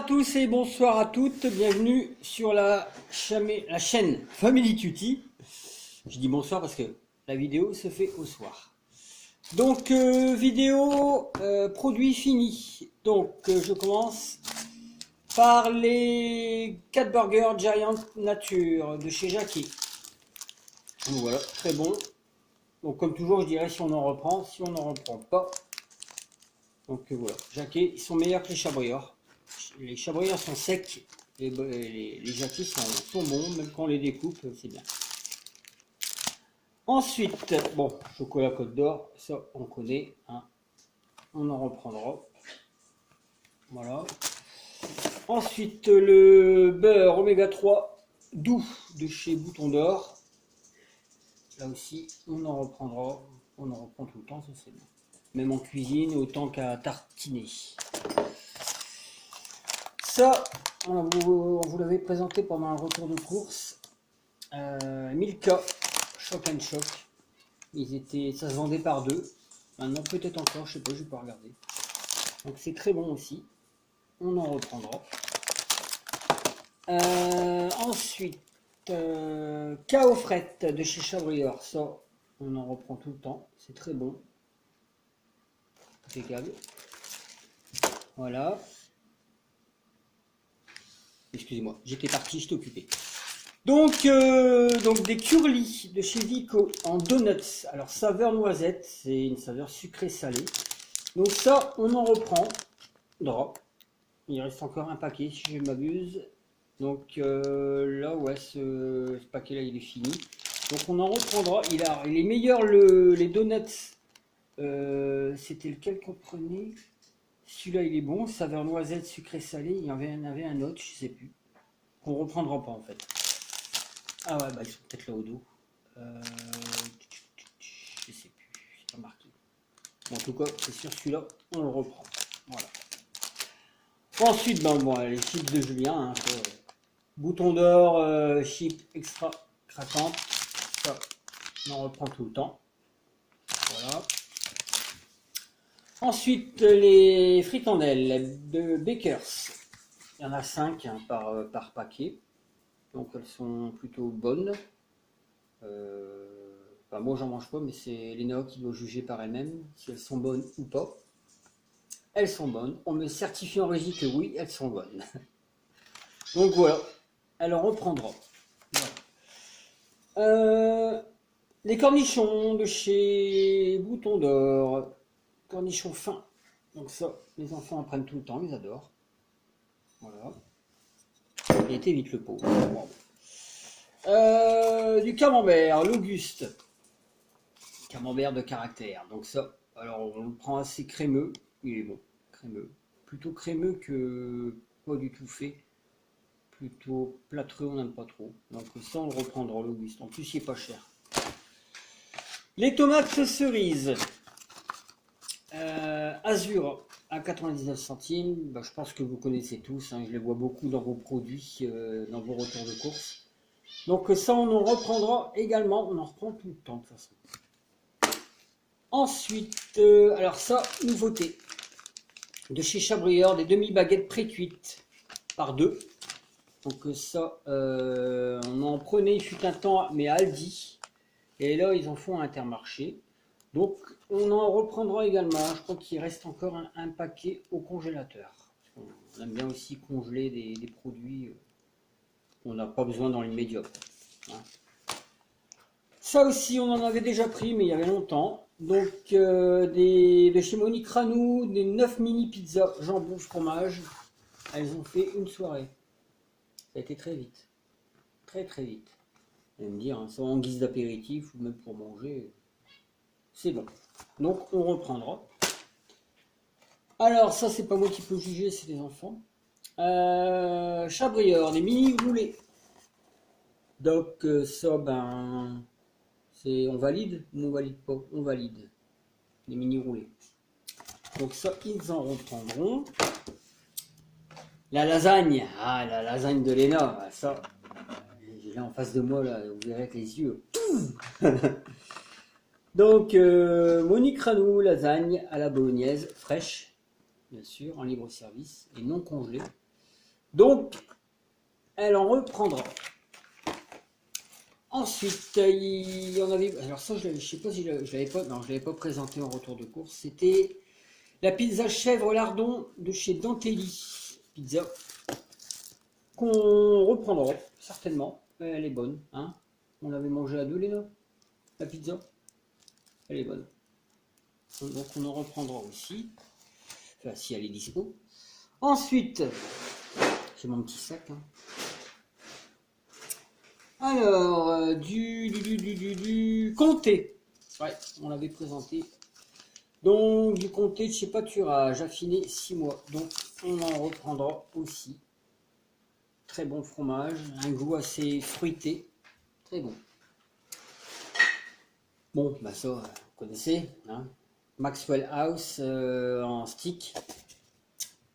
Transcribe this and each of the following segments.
tous et bonsoir à toutes, bienvenue sur la chaîne Family Tutti. Je dis bonsoir parce que la vidéo se fait au soir. Donc vidéo produit fini. Donc je commence par les 4 burgers Giant Nature de chez Jackie. Donc voilà, très bon. Donc comme toujours je dirais si on en reprend, si on n'en reprend pas. Donc voilà, Jackie, ils sont meilleurs que les Chabriors. Les Chabriors sont secs, les Jackie sont bons, même quand on les découpe, c'est bien. Ensuite, bon, chocolat Côte d'Or, ça on connaît, hein. On en reprendra. Voilà. Ensuite, le beurre Oméga 3 doux de chez Bouton d'Or. Là aussi, on en reprendra. On en reprend tout le temps, ça c'est bien. Même en cuisine, autant qu'à tartiner. Ça, on vous l'avait présenté pendant un retour de course. Milka, Shock and Shock. Ça se vendait par deux. Maintenant, peut-être encore, je sais pas, je vais pas regarder. Donc c'est très bon aussi. On en reprendra. Ensuite, K.O. Fret de chez Chabrior. Ça, on en reprend tout le temps. C'est très bon. Impeccable. Voilà. Excusez-moi, j'étais parti, j'étais occupé. Donc des curlis de chez Vico en donuts. Alors saveur noisette, c'est une saveur sucrée salée. Donc ça, on en reprend. Drop. Il reste encore un paquet si je ne m'abuse. Donc là, ouais, ce paquet-là, il est fini. Donc on en reprendra. Il est meilleur les donuts. C'était lequel qu'on prenait? Celui-là, il est bon. Saveur noisette, sucré salé. Il y en avait un autre, je sais plus. Qu'on reprendra pas en fait. Ah ouais, bah ils sont peut-être là au dos. Je sais plus, c'est pas marqué. Bon, en tout cas, c'est sur celui-là, on le reprend. Voilà. Ensuite, bon, les chips de Julien. Hein, Bouton d'Or, chips extra craquantes. Ça, on en reprend tout le temps. Voilà. Ensuite, les fricandelles de Bakers. Il y en a 5 hein, par paquet. Donc elles sont plutôt bonnes. Enfin, moi j'en mange pas, mais c'est Léna qui doit juger par elle-même si elles sont bonnes ou pas. Elles sont bonnes. On me certifie en régie que oui, elles sont bonnes. Donc voilà, elle en reprendra. Voilà. Les cornichons de chez Bouton d'Or. Cornichons fins. Donc ça, les enfants en prennent tout le temps, ils adorent. Voilà. Il était vite le pot. Wow. Du camembert, l'Auguste. Camembert de caractère. Donc ça, alors on le prend assez crémeux. Il est bon, crémeux. Plutôt crémeux que pas du tout fait. Plutôt plâtreux, on n'aime pas trop. Donc ça, on le reprendra l'Auguste. En plus, il est pas cher. Les tomates cerises. Azur à 99 centimes. Bah, je pense que vous connaissez tous. Hein, je les vois beaucoup dans vos produits, dans vos retours de course. Donc ça, on en reprendra également. On en reprend tout le temps de toute façon. Ensuite, alors ça, nouveauté. De chez Chabrior, des demi-baguettes pré-cuites par deux. Donc ça, on en prenait, il fut un temps, mais à Aldi. Et là, ils en font à Intermarché. Donc, on en reprendra également. Je crois qu'il reste encore un paquet au congélateur. On aime bien aussi congeler des produits qu'on n'a pas besoin dans l'immédiat. Hein. Ça aussi, on en avait déjà pris, mais il y avait longtemps. Donc, de chez Monique Ranou, des 9 mini pizzas jambon fromage. Elles ont fait une soirée. Ça a été très vite. Très très vite. Vous allez me dire, hein, soit en guise d'apéritif ou même pour manger. C'est bon. Donc, on reprendra. Alors, ça, c'est pas moi qui peux juger, c'est les enfants. Chabrior, des mini roulés. Donc, ça, ben... on valide ou on valide pas? On valide. Les mini roulés. Donc ça, ils en reprendront. La lasagne. Ah, la lasagne de Léna. Ça, j'ai là en face de moi, là, vous verrez avec les yeux. Donc, Monique Ranou, lasagne à la bolognaise, fraîche, bien sûr, en libre service et non congelée. Donc, elle en reprendra. Ensuite, il y en avait. Alors ça, je ne sais pas si je l'avais pas. Non, je l'avais pas présenté en retour de course. C'était la pizza chèvre lardon de chez Dantelli Pizza qu'on reprendra certainement. Elle est bonne, hein. On l'avait mangé à deux, Léna, la pizza. Elle est bonne. Donc on en reprendra aussi. Enfin, si elle est dispo. Ensuite, j'ai mon petit sac. Hein. Alors, du comté. Ouais, on l'avait présenté. Donc, du comté de chez Pâturage, affiné 6 mois. Donc, on en reprendra aussi. Très bon fromage, un goût assez fruité. Très bon. Bon, bah ça, vous connaissez. Hein. Maxwell House en stick.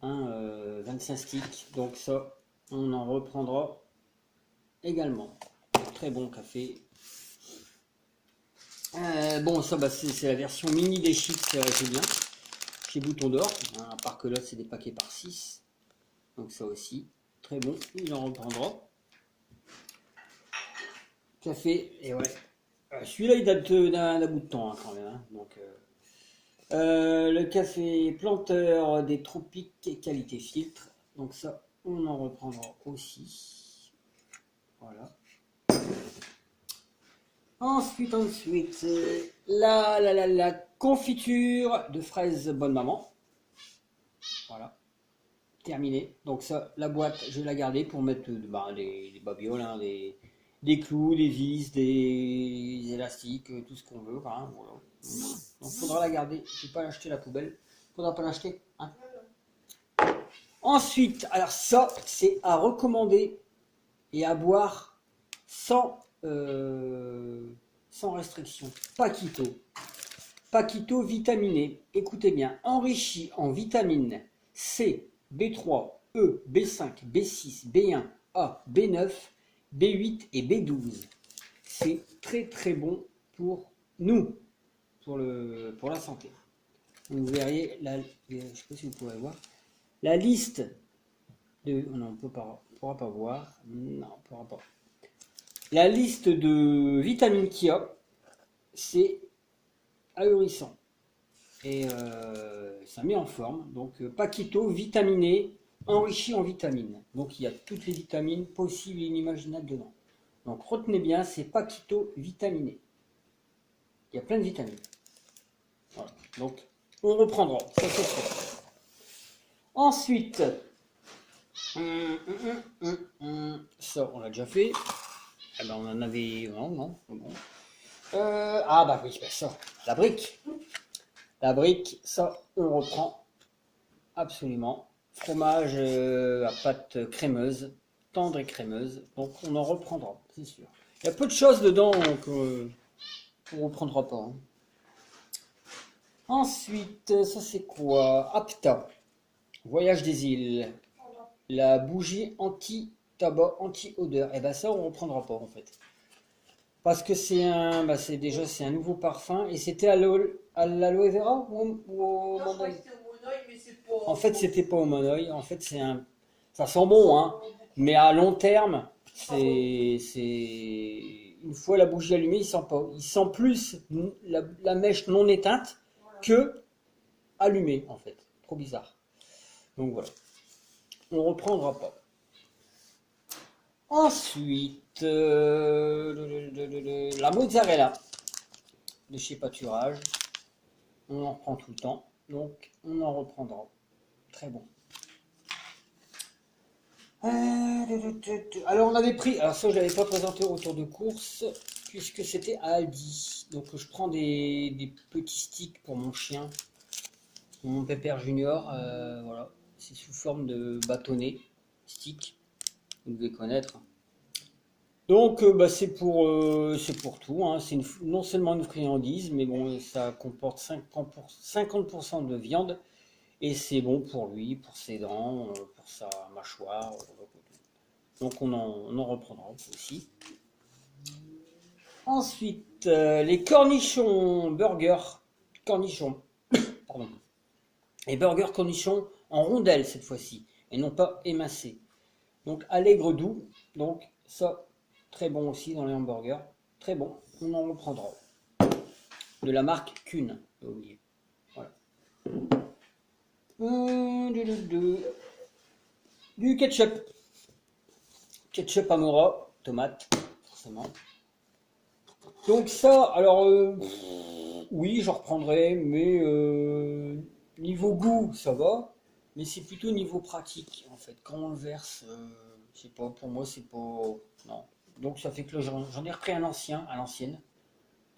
Hein, 25 sticks. Donc, ça, on en reprendra également. Très bon café. Bon, ça, bah, c'est la version mini des chips, c'est bien. Chez Bouton d'Or, hein, à part que là, c'est des paquets par 6. Donc, ça aussi, très bon. Il en reprendra. Café, et ouais. Celui-là, il date d'un bout de temps, hein, quand même. Hein. Donc, le café planteur des tropiques qualité filtre. Donc, ça, on en reprendra aussi. Voilà. Ensuite, la confiture de fraises bonne maman. Voilà. Terminé. Donc ça, la boîte, je vais la garder pour mettre des babioles, hein, des clous, des vis, des élastiques, tout ce qu'on veut. Hein, voilà. Donc il faudra la garder. Je ne vais pas l'acheter à la poubelle. Faudra pas l'acheter. Hein. Ensuite, alors ça, c'est à recommander et à boire sans restriction. Paquito. Paquito vitaminé. Écoutez bien, enrichi en vitamines C, B3, E, B5, B6, B1, A, B9, B8 et B12. C'est très très bon pour nous, pour la santé. Vous verriez, je ne sais pas si vous pourrez voir, la liste de... Non, on ne pourra pas voir. Non, on ne pourra pas. La liste de vitamines qu'il y a, c'est ahurissant. Et ça met en forme. Donc, Paquito vitaminé, enrichi en vitamines. Donc, il y a toutes les vitamines possibles et inimaginables dedans. Donc, retenez bien, c'est Paquito vitaminé. Il y a plein de vitamines. Voilà. Donc, on reprendra. Ça, c'est fait. Ensuite, ça, on l'a déjà fait. Eh ben, on en avait... Non. Bon. Ah bah oui, ça, la brique. La brique, ça, on reprend absolument. Fromage à pâte crémeuse, tendre et crémeuse. Donc on en reprendra, c'est sûr. Il y a peu de choses dedans qu'on ne reprendra pas. Hein. Ensuite, ça c'est quoi? Apta, Voyage des îles. La bougie anti-tabac, anti-odeur. Et ben ça, on reprendra pas en fait. Parce que c'est un nouveau parfum et c'était à l'aloe vera ou au monoï. En fait, c'était pas au monoï. En fait, ça sent bon, hein. Mais à long terme, c'est une fois la bougie allumée, il sent pas. Il sent plus la mèche non éteinte que allumée, en fait. Trop bizarre. Donc voilà. On reprendra pas. Ensuite, la mozzarella de chez Pâturage. On en reprend tout le temps. Donc, on en reprendra. Très bon. Alors, on avait pris... Alors ça, je ne l'avais pas présenté au retour de course, puisque c'était à Aldi. Donc, je prends des petits sticks pour mon chien. Mon pépère junior. Voilà. C'est sous forme de bâtonnet. Stick. Vous devez connaître. Donc c'est pour tout, hein. C'est non seulement une friandise, mais bon, ça comporte 50% de viande et c'est bon pour lui, pour ses dents, pour sa mâchoire. Donc on en reprendra aussi. Ensuite, les cornichons burgers, pardon, les burgers cornichons en rondelles cette fois-ci et non pas émincés. Donc allègre doux. Donc ça, très bon aussi dans les hamburgers. Très bon, on en reprendra. De la marque Kuhn, j'ai oublié. Voilà. Du ketchup. Ketchup Amora, tomate, forcément. Donc ça, alors oui, j'en reprendrai, mais niveau goût, ça va. Mais c'est plutôt niveau pratique, en fait. Quand on le verse, je sais pas, pour moi, c'est pas... Non. Donc ça fait que là, j'en ai repris un ancien, à l'ancienne,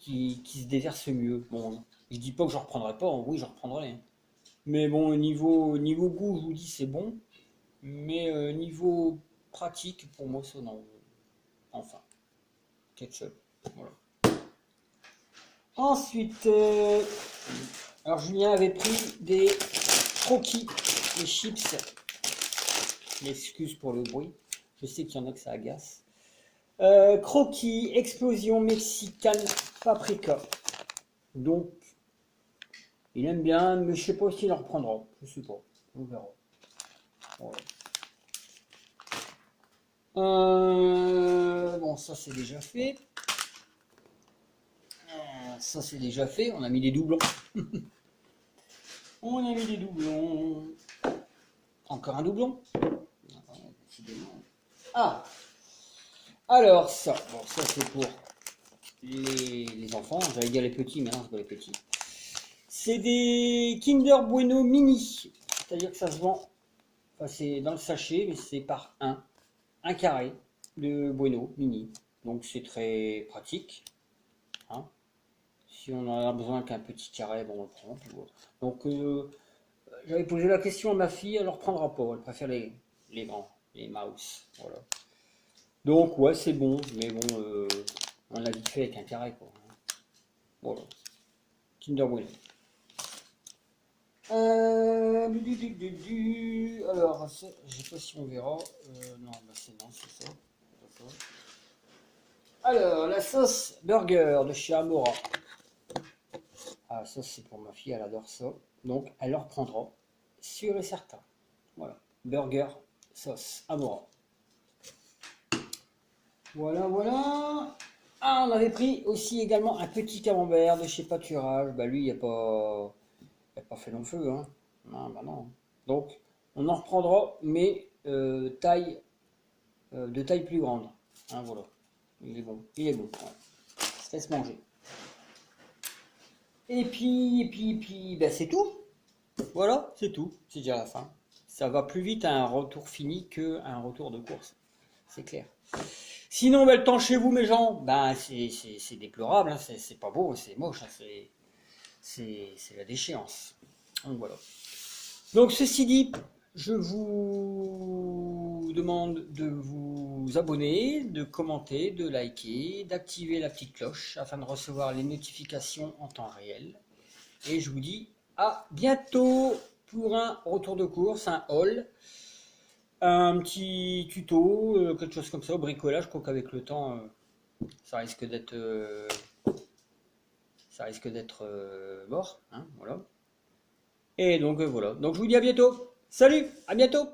qui se déverse mieux. Bon, je dis pas que j'en reprendrai pas, oui, j'en reprendrai, hein. Mais bon, niveau goût, je vous dis, c'est bon. Mais niveau pratique, pour moi, ça, non. Enfin, ketchup, voilà. Ensuite, alors Julien avait pris des croquis, des chips. M'excuse pour le bruit. Je sais qu'il y en a que ça agace. Croquis, explosion mexicaine, paprika. Donc, il aime bien, mais je sais pas s'il en reprendra. Je sais pas. On verra. Voilà. Bon, ça c'est déjà fait. Ça c'est déjà fait. On a mis des doublons. On a mis des doublons. Encore un doublon. Ah, alors ça, bon, ça c'est pour les enfants, j'allais dire les petits, mais non, c'est pas les petits. C'est des Kinder Bueno mini, c'est-à-dire que ça se vend, enfin c'est dans le sachet, mais c'est par un carré de Bueno mini. Donc c'est très pratique, hein. Si on en a besoin qu'un petit carré, bon on le prend. Donc j'avais posé la question à ma fille, elle ne reprendra pas, elle préfère les grands, les mouse, voilà. Donc ouais c'est bon, mais bon on l'a vite fait avec un carré quoi. Voilà. Kinder Bueno. Alors je sais pas si on verra. Non, bah c'est ça. Alors la sauce burger de chez Amora. Ah ça c'est pour ma fille, elle adore ça. Donc elle le reprendra, sûr et certain. Voilà. Burger sauce Amora. Voilà, voilà. Ah, on avait pris aussi également un petit camembert de chez Pâturage. Bah lui, il n'a pas fait long feu, hein. Non, bah non. Donc, on en reprendra, mais de taille plus grande. Hein, voilà. Il est bon. Il est bon. Ouais. Ça se laisse manger. Et puis, bah, c'est tout. Voilà, c'est tout. C'est déjà la fin. Ça va plus vite à un retour fini qu'à un retour de course. C'est clair. Sinon, bah, le temps chez vous, mes gens, bah, c'est déplorable, hein, c'est pas beau, c'est moche, hein, c'est la déchéance. Donc voilà. Donc ceci dit, je vous demande de vous abonner, de commenter, de liker, d'activer la petite cloche afin de recevoir les notifications en temps réel. Et je vous dis à bientôt pour un retour de course, un haul. Un petit tuto, quelque chose comme ça, au bricolage. Je crois qu'avec le temps, ça risque d'être mort, hein, voilà. Et donc voilà. Donc je vous dis à bientôt. Salut, à bientôt.